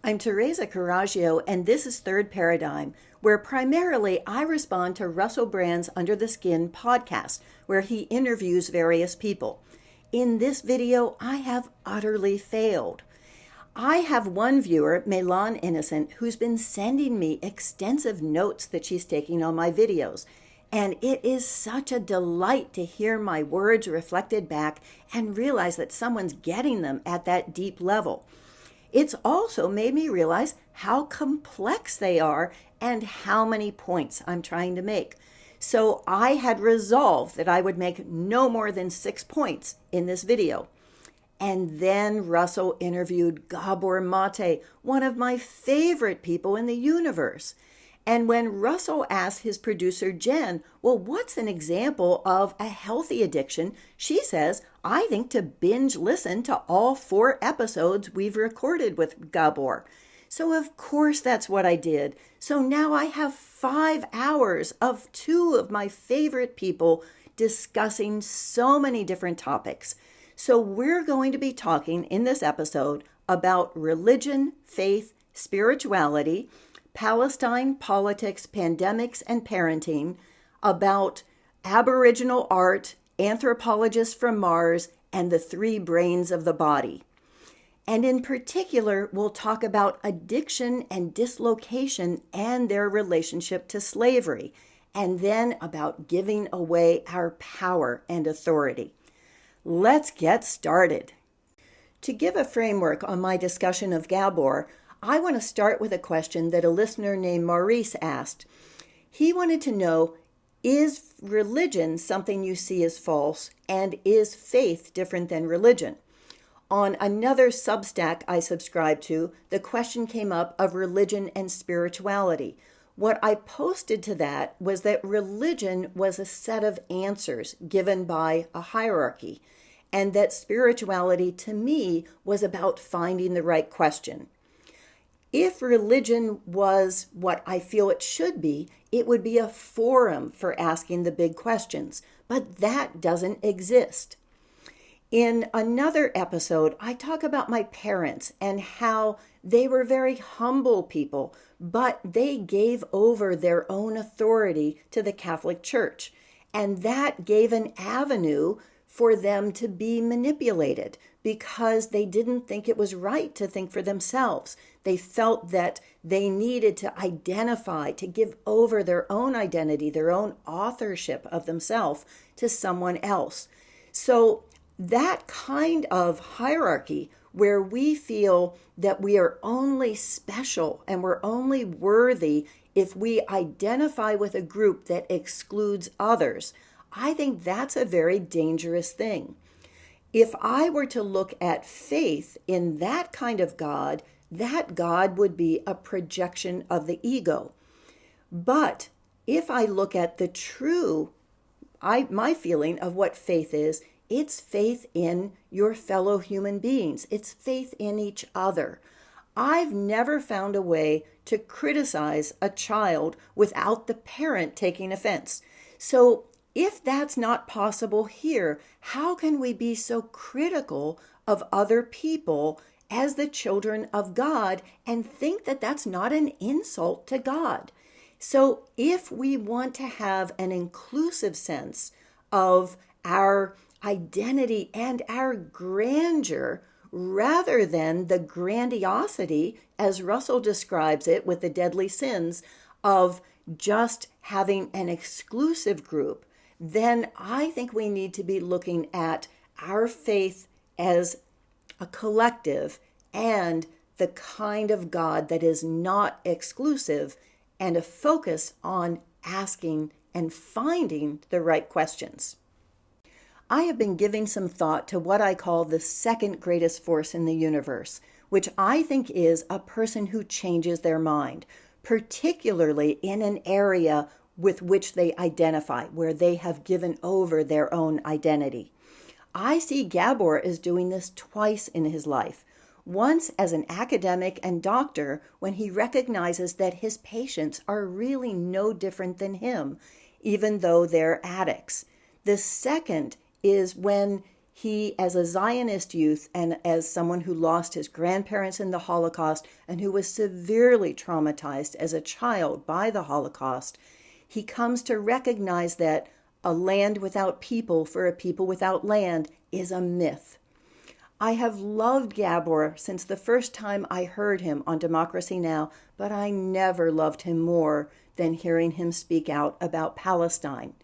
I'm Teresa Carraggio, and this is Third Paradigm, where primarily I respond to Russell Brand's Under the Skin podcast, where he interviews various people. In this video, I have utterly failed. I have one viewer, Melan Innocent, who's been sending me extensive notes that she's taking on my videos. And it is such a delight to hear my words reflected back and realize that someone's getting them at that deep level. It's also made me realize how complex they are and how many points I'm trying to make. So I had resolved that I would make no more than 6 points in this video. And then Russell interviewed Gabor Mate, one of my favorite people in the universe. And when Russell asked his producer, Jen, well, what's an example of a healthy addiction? She says, I think to binge listen to all 4 episodes we've recorded with Gabor. So of course that's what I did. So now I have 5 hours of 2 of my favorite people discussing so many different topics. So we're going to be talking in this episode about religion, faith, spirituality, Palestine, politics, pandemics, and parenting, about aboriginal art, anthropologists from Mars, and the 3 brains of the body. And in particular, we'll talk about addiction and dislocation and their relationship to slavery, and then about giving away our power and authority. Let's get started. To give a framework on my discussion of Gabor, I want to start with a question that a listener named Maurice asked. He wanted to know, is religion something you see as false, and is faith different than religion? On another Substack I subscribe to, the question came up of religion and spirituality. What I posted to that was that religion was a set of answers given by a hierarchy, and that spirituality to me was about finding the right question. If religion was what I feel it should be, it would be a forum for asking the big questions, but that doesn't exist. In another episode, I talk about my parents and how they were very humble people, but they gave over their own authority to the Catholic Church, and that gave an avenue for them to be manipulated because they didn't think it was right to think for themselves. They felt that they needed to identify, to give over their own identity, their own authorship of themselves to someone else. So that kind of hierarchy where we feel that we are only special and we're only worthy if we identify with a group that excludes others, I think that's a very dangerous thing. If I were to look at faith in that kind of God, that God would be a projection of the ego. But if I look at the true, my feeling of what faith is, it's faith in your fellow human beings. It's faith in each other. I've never found a way to criticize a child without the parent taking offense. So if that's not possible here, how can we be so critical of other people as the children of God and think that that's not an insult to God? So if we want to have an inclusive sense of our identity and our grandeur, rather than the grandiosity, as Russell describes it with the deadly sins, of just having an exclusive group, then I think we need to be looking at our faith as a collective and the kind of God that is not exclusive, and a focus on asking and finding the right questions. I have been giving some thought to what I call the second greatest force in the universe, which I think is a person who changes their mind, particularly in an area with which they identify, where they have given over their own identity. I see Gabor as doing this twice in his life. Once as an academic and doctor, when he recognizes that his patients are really no different than him, even though they're addicts. The second is when He, as a Zionist youth and as someone who lost his grandparents in the Holocaust and who was severely traumatized as a child by the Holocaust, he comes to recognize that a land without people for a people without land is a myth. I have loved Gabor since the first time I heard him on Democracy Now!, but I never loved him more than hearing him speak out about Palestine.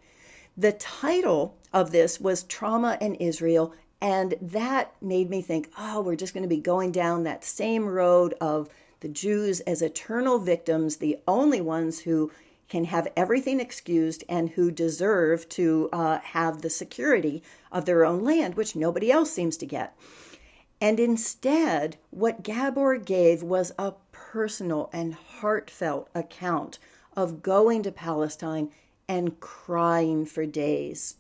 The title of this was Trauma in Israel, and that made me think, oh, we're just going to be going down that same road of the Jews as eternal victims, the only ones who can have everything excused and who deserve to have the security of their own land, which nobody else seems to get. And instead, what Gabor gave was a personal and heartfelt account of going to Palestine and crying for days.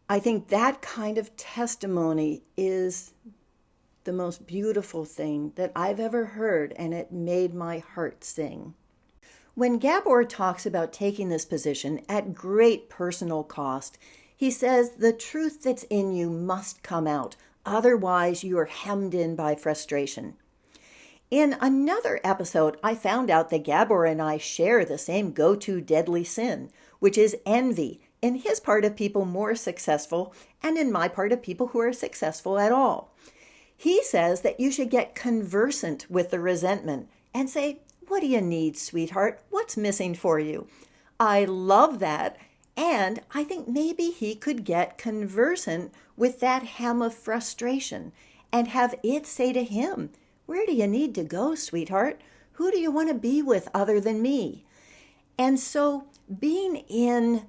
I think that kind of testimony is the most beautiful thing that I've ever heard, and it made my heart sing. When Gabor talks about taking this position at great personal cost, he says the truth that's in you must come out. Otherwise, you are hemmed in by frustration. In another episode, I found out that Gabor and I share the same go-to deadly sin, which is envy, in his part of people more successful, and in my part of people who are successful at all. He says that you should get conversant with the resentment and say, "What do you need, sweetheart? What's missing for you?" I love that. And I think maybe he could get conversant with that hem of frustration and have it say to him, "Where do you need to go, sweetheart? Who do you want to be with other than me?" And so being in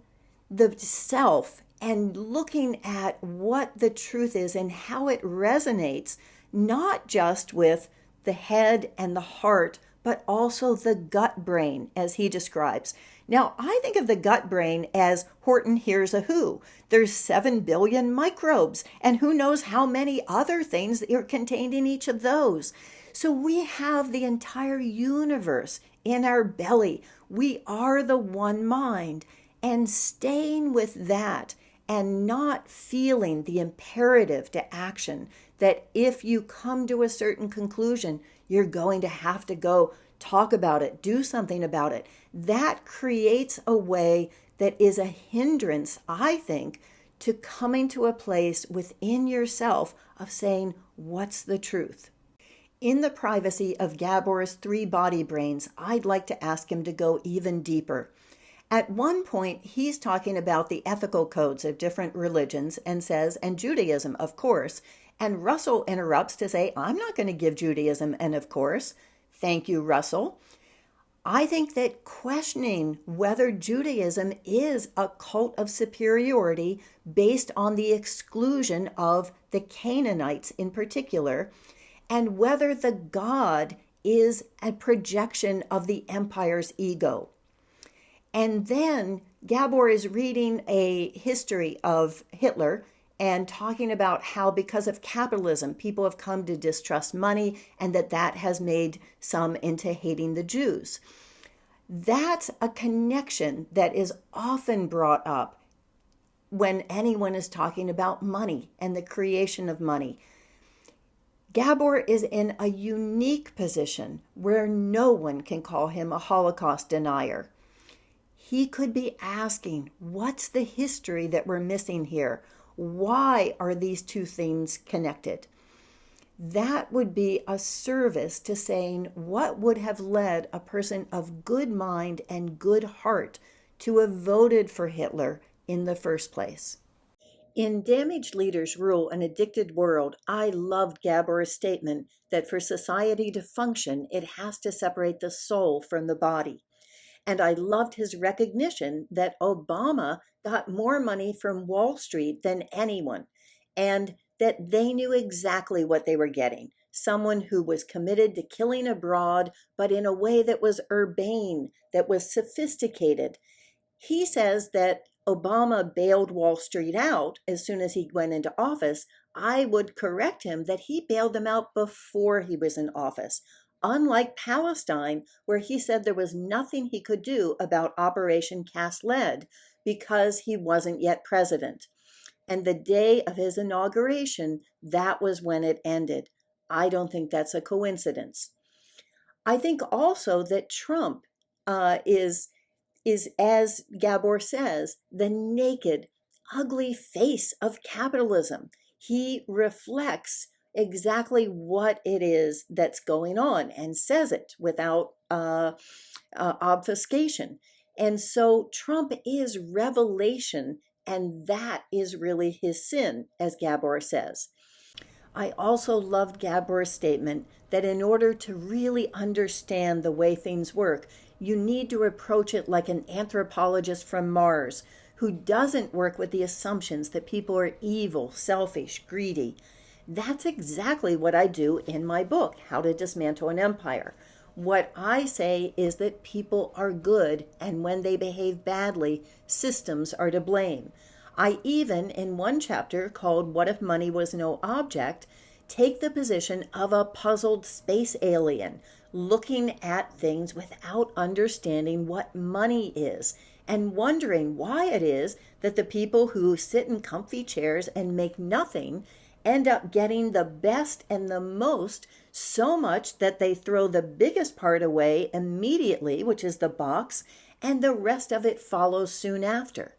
the self and looking at what the truth is and how it resonates, not just with the head and the heart, but also the gut brain, as he describes. Now, I think of the gut brain as Horton Hears a Who. There's 7 billion microbes, and who knows how many other things that are contained in each of those. So we have the entire universe in our belly. We are the one mind, and staying with that and not feeling the imperative to action that if you come to a certain conclusion, you're going to have to go talk about it, do something about it. That creates a way that is a hindrance, I think, to coming to a place within yourself of saying, what's the truth? In the privacy of Gabor's 3 body brains, I'd like to ask him to go even deeper. At one point, he's talking about the ethical codes of different religions and says, and Judaism, of course, and Russell interrupts to say, I'm not going to give Judaism an of course. Thank you, Russell. I think that questioning whether Judaism is a cult of superiority based on the exclusion of the Canaanites in particular, and whether the God is a projection of the empire's ego. And then Gabor is reading a history of Hitler and talking about how because of capitalism, people have come to distrust money and that has made some into hating the Jews. That's a connection that is often brought up when anyone is talking about money and the creation of money. Gabor is in a unique position where no one can call him a Holocaust denier. He could be asking, what's the history that we're missing here? Why are these two things connected? That would be a service to saying what would have led a person of good mind and good heart to have voted for Hitler in the first place. In Damaged Leaders Rule an Addicted World, I loved Gabor's statement that for society to function, it has to separate the soul from the body. And I loved his recognition that Obama got more money from Wall Street than anyone, and that they knew exactly what they were getting. Someone who was committed to killing abroad, but in a way that was urbane, that was sophisticated. He says that Obama bailed Wall Street out as soon as he went into office. I would correct him that he bailed them out before he was in office. Unlike Palestine, where he said there was nothing he could do about Operation Cast Lead because he wasn't yet president. And the day of his inauguration, that was when it ended. I don't think that's a coincidence. I think also that Trump is, as Gabor says, the naked, ugly face of capitalism. He reflects exactly what it is that's going on and says it without obfuscation. And so Trump is revelation, and that is really his sin, as Gabor says. I also loved Gabor's statement that in order to really understand the way things work, you need to approach it like an anthropologist from Mars who doesn't work with the assumptions that people are evil, selfish, greedy. That's exactly what I do in my book, How to Dismantle an Empire. What I say is that people are good, and when they behave badly, systems are to blame. I even, in one chapter called What If Money Was No Object, take the position of a puzzled space alien, looking at things without understanding what money is, and wondering why it is that the people who sit in comfy chairs and make nothing end up getting the best and the most, so much that they throw the biggest part away immediately, which is the box, and the rest of it follows soon after.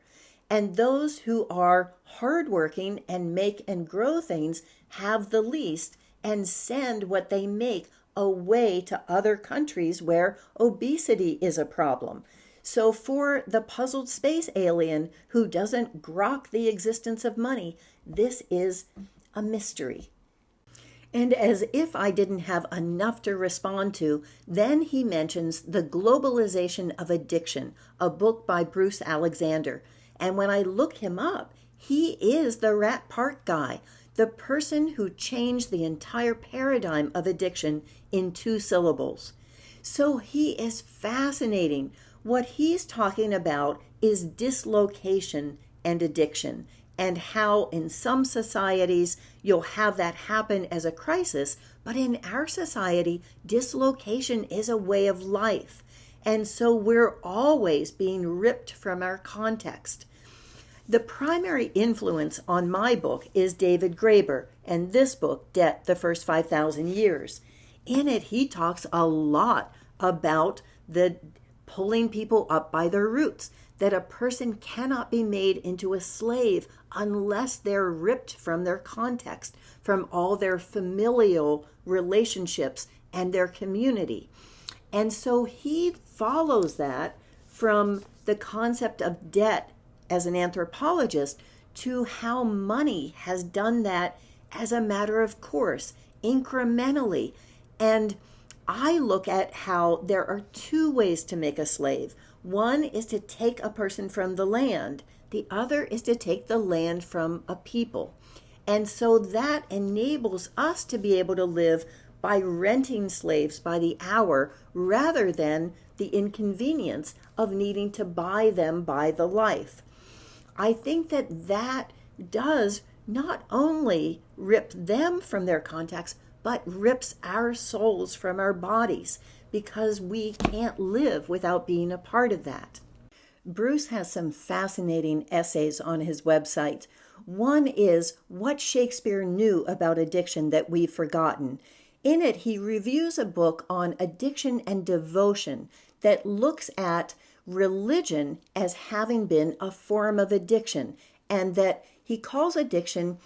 And those who are hardworking and make and grow things have the least and send what they make away to other countries where obesity is a problem. So for the puzzled space alien who doesn't grok the existence of money, this is a mystery. And as if I didn't have enough to respond to, then he mentions The Globalization of Addiction, a book by Bruce Alexander. And when I look him up, he is the Rat Park guy, the person who changed the entire paradigm of addiction in 2 syllables. So he is fascinating. What he's talking about is dislocation and addiction, and how in some societies you'll have that happen as a crisis, but in our society, dislocation is a way of life. And so we're always being ripped from our context. The primary influence on my book is David Graeber, and this book, Debt, the First 5,000 Years. In it, he talks a lot about the pulling people up by their roots, that a person cannot be made into a slave unless they're ripped from their context, from all their familial relationships and their community. And so he follows that from the concept of debt as an anthropologist to how money has done that as a matter of course, incrementally. And I look at how there are 2 ways to make a slave. One is to take a person from the land. The other is to take the land from a people. And so that enables us to be able to live by renting slaves by the hour rather than the inconvenience of needing to buy them by the life. I think that that does not only rip them from their context, but rips our souls from our bodies, because we can't live without being a part of that. Bruce has some fascinating essays on his website. One is What Shakespeare Knew About Addiction That We've Forgotten. In it, he reviews a book on addiction and devotion that looks at religion as having been a form of addiction, and that he calls addiction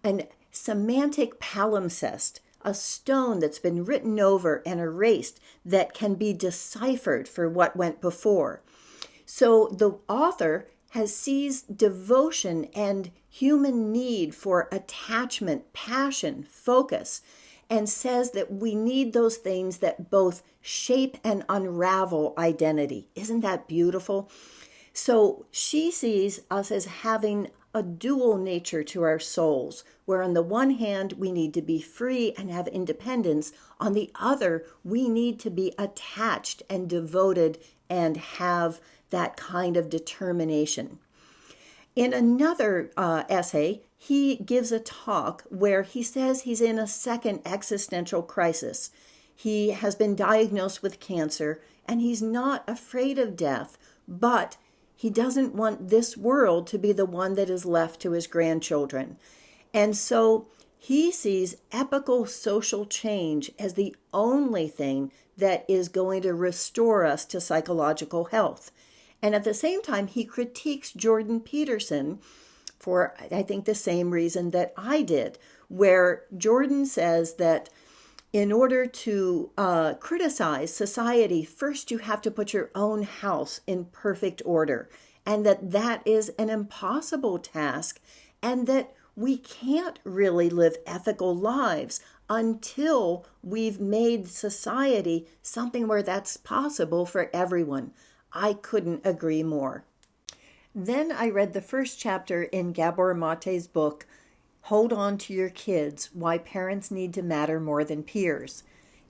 an semantic palimpsest, a stone that's been written over and erased that can be deciphered for what went before. So the author has seized devotion and human need for attachment, passion, focus, and says that we need those things that both shape and unravel identity. Isn't that beautiful? So she sees us as having a dual nature to our souls, where on the one hand, we need to be free and have independence. On the other, we need to be attached and devoted and have that kind of determination. In another essay, he gives a talk where he says he's in a second existential crisis. He has been diagnosed with cancer, and he's not afraid of death, but He doesn't want this world to be the one that is left to his grandchildren. And so he sees epochal social change as the only thing that is going to restore us to psychological health. And at the same time, he critiques Jordan Peterson for, I think, the same reason that I did, where Jordan says that in order to criticize society, first you have to put your own house in perfect order, and that is an impossible task, and that we can't really live ethical lives until we've made society something where that's possible for everyone. I couldn't agree more. Then I read the first chapter in Gabor Mate's book, Hold On to Your Kids, Why Parents Need to Matter More Than Peers.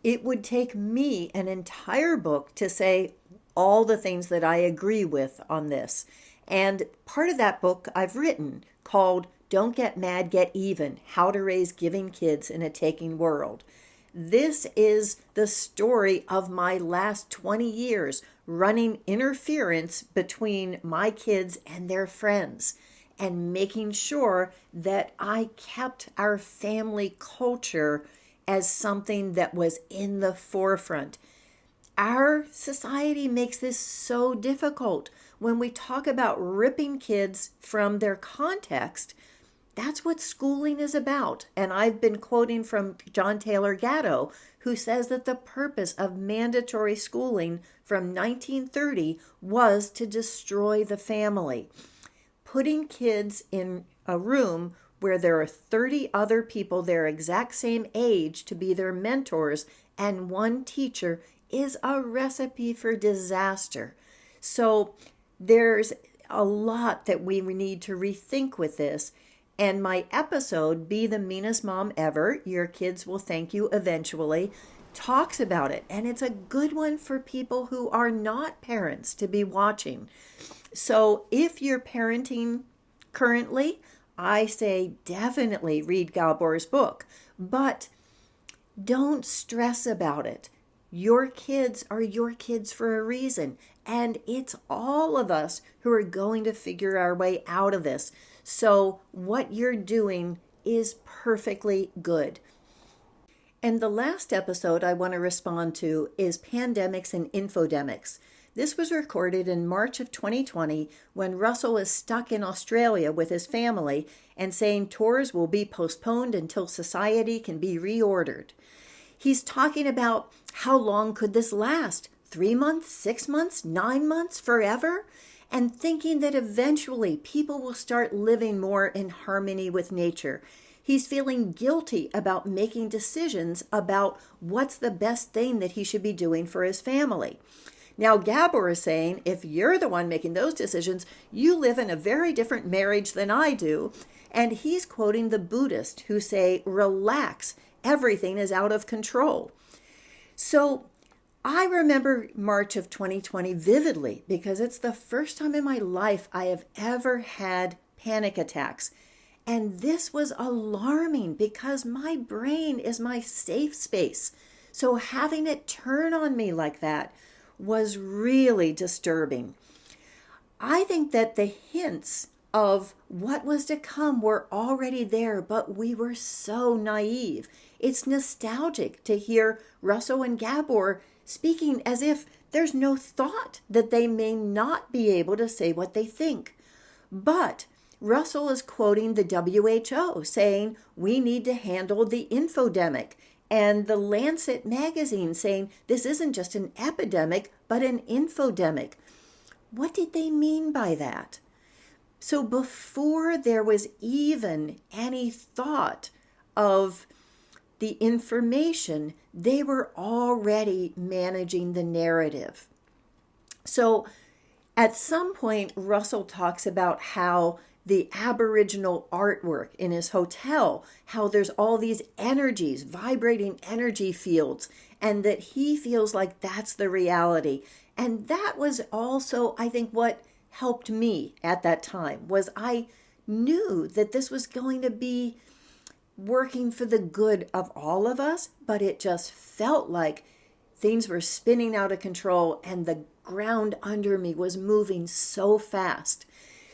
It would take me an entire book to say all the things that I agree with on this. And part of that book I've written called Don't Get Mad, Get Even, How to Raise Giving Kids in a Taking World. This is the story of my last 20 years running interference between my kids and their friends and making sure that I kept our family culture as something that was in the forefront. Our society makes this so difficult. When we talk about ripping kids from their context, that's what schooling is about. And I've been quoting from John Taylor Gatto, who says that the purpose of mandatory schooling from 1930 was to destroy the family. Putting kids in a room where there are 30 other people their exact same age to be their mentors and one teacher is a recipe for disaster. So there's a lot that we need to rethink with this. And my episode, Be the Meanest Mom Ever, Your Kids Will Thank You Eventually, talks about it. And it's a good one for people who are not parents to be watching. So if you're parenting currently, I say definitely read Gabor's book. But don't stress about it. Your kids are your kids for a reason. And it's all of us who are going to figure our way out of this. So what you're doing is perfectly good. And the last episode I want to respond to is pandemics and infodemics. This was recorded in March of 2020 when Russell is stuck in Australia with his family and saying tours will be postponed until society can be reordered. He's talking about how long could this last? 3 months, 6 months, 9 months, forever? And thinking that eventually people will start living more in harmony with nature. He's feeling guilty about making decisions about what's the best thing that he should be doing for his family. Now, Gabor is saying, if you're the one making those decisions, you live in a very different marriage than I do. And he's quoting the Buddhists who say, relax, everything is out of control. So I remember March of 2020 vividly because it's the first time in my life I have ever had panic attacks. And this was alarming because my brain is my safe space. So having it turn on me like that was really disturbing. I think that the hints of what was to come were already there, but we were so naive. It's nostalgic to hear Russell and Gabor speaking as if there's no thought that they may not be able to say what they think. But Russell is quoting the WHO saying we need to handle the infodemic, and the Lancet magazine saying this isn't just an epidemic, but an infodemic. What did they mean by that? So before there was even any thought of the information, they were already managing the narrative. So at some point, Russell talks about how the aboriginal artwork in his hotel, how there's all these energies, vibrating energy fields, and that he feels like that's the reality. And that was also, I think, what helped me at that time, was I knew that this was going to be working for the good of all of us, but it just felt like things were spinning out of control and the ground under me was moving so fast.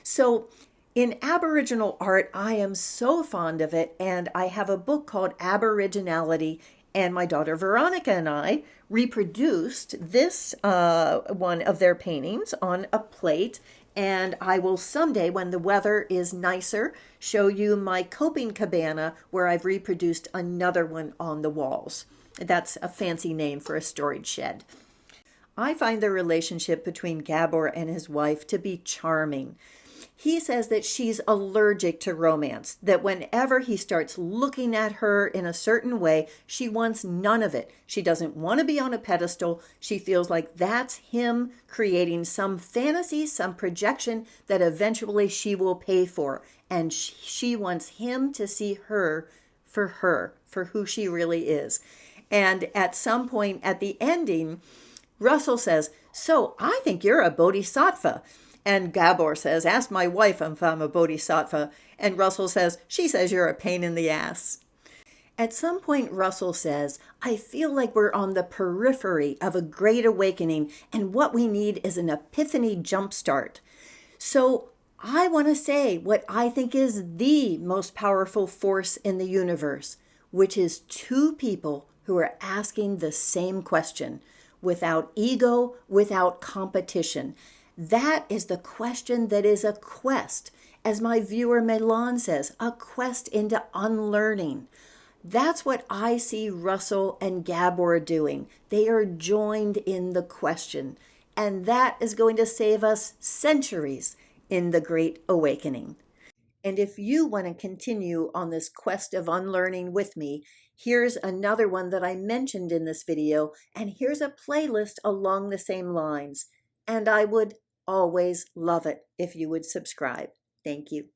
So in Aboriginal art, I am so fond of it, and I have a book called Aboriginality, and my daughter Veronica and I reproduced this one of their paintings on a plate, and I will someday, when the weather is nicer, show you my coping cabana where I've reproduced another one on the walls. That's a fancy name for a storage shed. I find the relationship between Gabor and his wife to be charming. He says that she's allergic to romance, that whenever he starts looking at her in a certain way, she wants none of it. She doesn't want to be on a pedestal. She feels like that's him creating some fantasy, some projection that eventually she will pay for. And she wants him to see her, for who she really is. And at some point at the ending, Russell says, "So I think you're a bodhisattva." And Gabor says, "Ask my wife if I'm a bodhisattva." And Russell says, "She says you're a pain in the ass." At some point, Russell says, "I feel like we're on the periphery of a great awakening, and what we need is an Epiphany Jumpstart." So I want to say what I think is the most powerful force in the universe, which is two people who are asking the same question, without ego, without competition. That is the question that is a quest. As my viewer Milan says, a quest into unlearning. That's what I see Russell and Gabor doing. They are joined in the question. And that is going to save us centuries in the Great Awakening. And if you want to continue on this quest of unlearning with me, here's another one that I mentioned in this video, and here's a playlist along the same lines. And I would always love it if you would subscribe. Thank you.